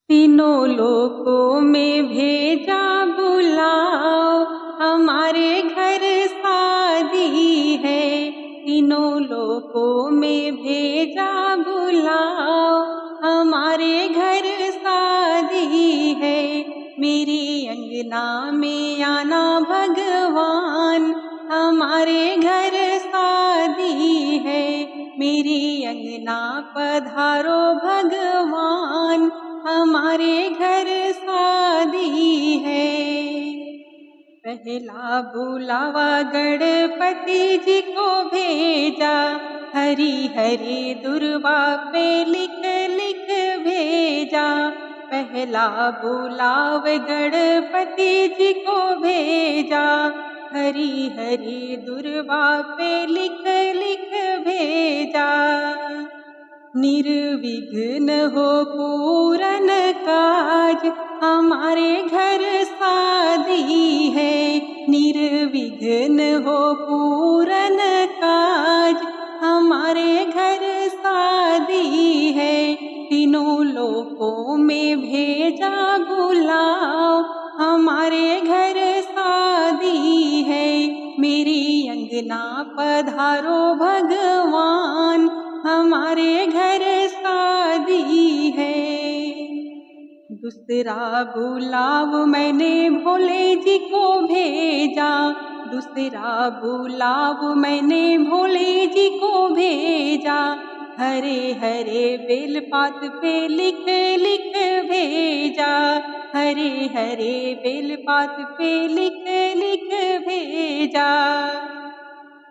तीनों लोकों में भेजा बुलाओ, हमारे घर शादी है। तीनों लोकों में भेजा बुलाओ, हमारे घर शादी है। मेरी अंगना में आना भगवान, हमारे घर शादी है। मेरी अंगना पधारो भगवान, हमारे घर शादी है। पहला बुलावा गणपति जी को भेजा, हरी हरी दुर्वा पे लिख लिख भेजा। पहला बुलाव गणपति जी को भेजा, हरी हरी दुर्वा पे लिख लिख भेजा। निर्विघ्न हो पूरन काज, हमारे घर शादी है। निर्विघ्न हो पूरन काज, हमारे घर शादी है। तीनों लोकों में भेजा बुलाओ, हमारे घर शादी है। मेरी अंगना पधारो भगवान, हमारे घर शादी है। दूसरा बुलाव मैंने भोले जी को भेजा, दूसरा बुलाव मैंने भोले जी को भेजा। हरे हरे बेलपात पे लिख लिख भेजा, हरे हरे बेलपात पे लिख लिख भेजा।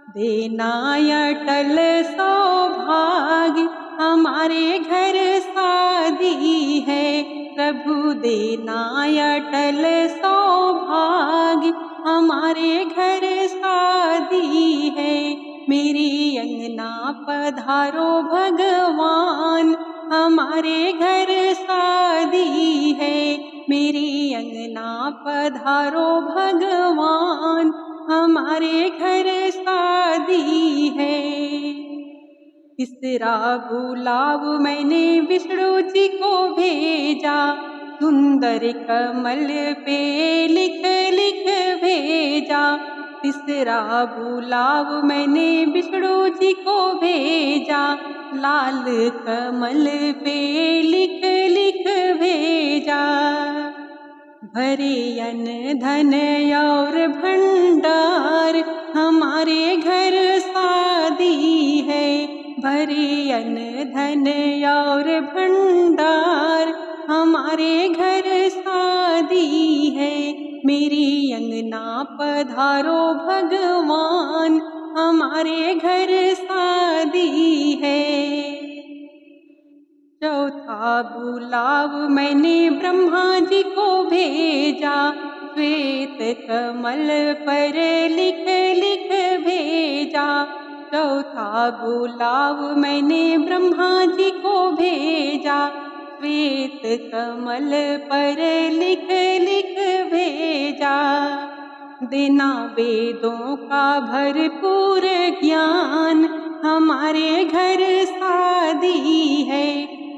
देना अटल सौभाग्य, हमारे घर शादी है। प्रभु देना अटल सौभाग्य, हमारे घर शादी है। मेरी अंगना पधारो भगवान, हमारे घर शादी है। मेरी अंगना पधारो भगवान, हमारे घर शादी है। तीसरा बुलाव मैंने विष्णु जी को भेजा, सुंदर कमल पे लिख लिख भेजा। तीसरा बुलाव मैंने विष्णु जी को भेजा, लाल कमल पे लिख लिख भेजा। भरे अन्न धन और भंडार, हमारे घर शादी है। भरे अन्न धन और भंडार, हमारे घर शादी है। मेरी अंगना पधारो भगवान, हमारे घर शादी है। चौथा बुलाव मैंने ब्रह्मा जी को भेजा, श्वेत कमल पर लिख लिख भेजा। चौथा बुलाव मैंने ब्रह्मा जी को भेजा, श्वेत कमल पर लिख लिख भेजा। देना वेदों का भरपूर ज्ञान, हमारे घर शादी है।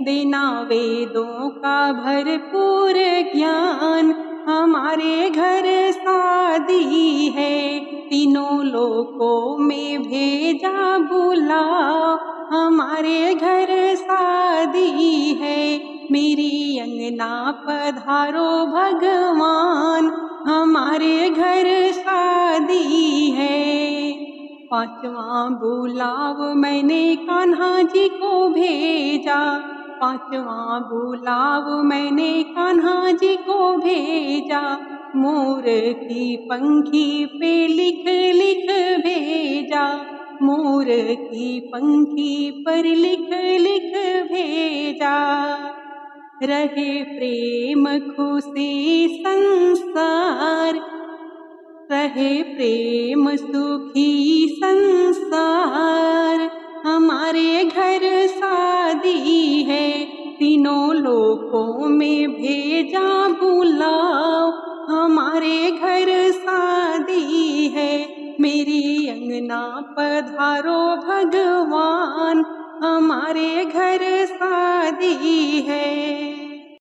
देना वेदों का भरपूर ज्ञान, हमारे घर शादी है। तीनों लोकों में भेजा बुलाओ, हमारे घर शादी है। मेरी अंगना पधारो भगवान, हमारे घर शादी है। पांचवा बुलाव मैंने कान्हा जी को भेजा, पांचवा बुलाव मैंने कान्हा जी को भेजा। मोर की पंखी पे लिख लिख भेजा, मोर की पंखी पर लिख लिख भेजा। रहे प्रेम खुशी संसार, रहे प्रेम सुखी संसार, हमारे घर शादी है। तीनों लोकों में भेजा बुलाओ, हमारे घर शादी है। मेरी अंगना पधारो भगवान, हमारे घर शादी है।